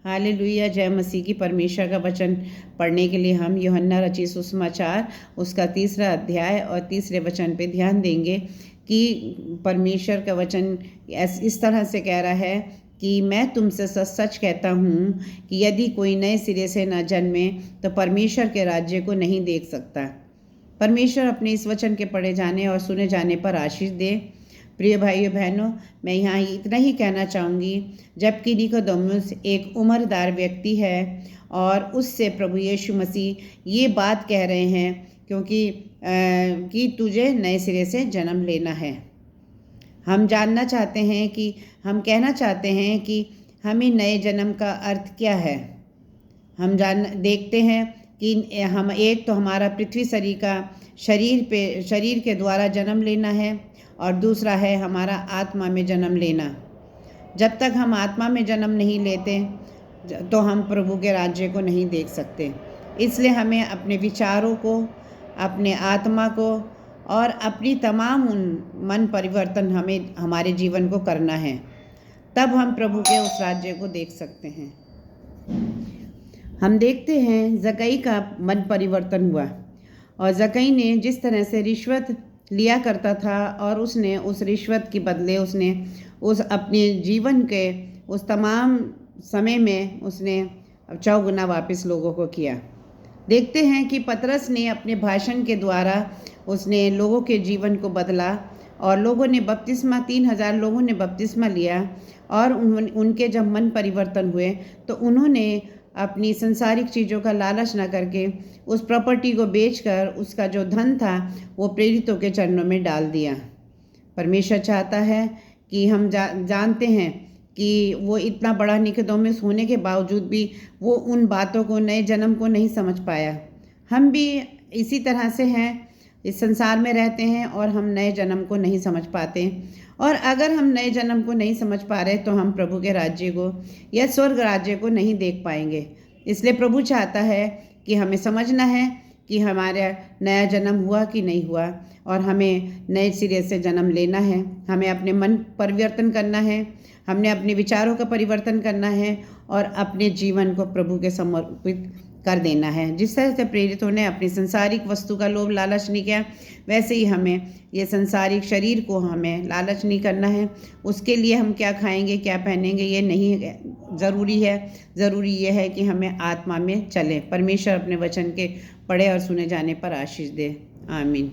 Hallelujah, जय मसीह की। परमेश्वर का वचन पढ़ने के लिए हम यूहन्ना रचित सुसमाचार उसका 3रा अध्याय और 3रे वचन पे ध्यान देंगे कि परमेश्वर का वचन इस तरह से कह रहा है कि मैं तुमसे सच सच कहता हूँ कि यदि कोई नए सिरे से न जन्मे तो परमेश्वर के राज्य को नहीं देख सकता। परमेश्वर अपने इस वचन के पढ़े जाने और सुने जाने पर आशीष दे। प्रिय भाइयों बहनों, मैं यहाँ इतना ही कहना चाहूँगी, जबकि निकोदेमुस एक उम्रदार व्यक्ति है और उससे प्रभु यीशु मसीह ये बात कह रहे हैं कि तुझे नए सिरे से जन्म लेना है। हम जानना चाहते हैं कि हम कहना चाहते हैं कि हमें नए जन्म का अर्थ क्या है। हम देखते हैं कि हम एक तो हमारा पृथ्वी शरीर के द्वारा जन्म लेना है और दूसरा है हमारा आत्मा में जन्म लेना। जब तक हम आत्मा में जन्म नहीं लेते तो हम प्रभु के राज्य को नहीं देख सकते। इसलिए हमें अपने विचारों को, अपने आत्मा को और अपनी तमाम मन परिवर्तन हमें हमारे जीवन को करना है, तब हम प्रभु के उस राज्य को देख सकते हैं। हम देखते हैं जक्कई का मन परिवर्तन हुआ और जक्कई ने जिस तरह से रिश्वत लिया करता था और उसने उस रिश्वत के बदले उसने उस अपने जीवन के उस तमाम समय में उसने 4 गुना वापस लोगों को किया। देखते हैं कि पतरस ने अपने भाषण के द्वारा उसने लोगों के जीवन को बदला और लोगों ने बपतिस्मा 3000 लोगों ने बपतिस्मा लिया और उनके जब मन परिवर्तन हुए तो उन्होंने अपनी संसारिक चीज़ों का लालच न करके उस प्रॉपर्टी को बेचकर उसका जो धन था वो प्रेरितों के चरणों में डाल दिया। परमेश्वर चाहता है कि हम जानते हैं कि वो इतना बड़ा निकोदेमुस होने के बावजूद भी वो उन बातों को, नए जन्म को नहीं समझ पाया। हम भी इसी तरह से हैं, इस संसार में रहते हैं और हम नए जन्म को नहीं समझ पाते। और अगर हम नए जन्म को नहीं समझ पा रहे तो हम प्रभु के राज्य को या स्वर्ग राज्य को नहीं देख पाएंगे। इसलिए प्रभु चाहता है कि हमें समझना है कि हमारा नया जन्म हुआ कि नहीं हुआ और हमें नए सिरे से जन्म लेना है। हमें अपने मन परिवर्तन करना है, हमने अपने विचारों का परिवर्तन करना है और अपने जीवन को प्रभु के समर्पित कर देना है। जिस तरह से प्रेरितों ने अपनी संसारिक वस्तु का लोभ लालच नहीं किया, वैसे ही हमें ये संसारिक शरीर को हमें लालच नहीं करना है। उसके लिए हम क्या खाएंगे, क्या पहनेंगे, ये नहीं ज़रूरी है। ज़रूरी ये है कि हमें आत्मा में चलें। परमेश्वर अपने वचन के पढ़े और सुने जाने पर आशीष दे। आमीन।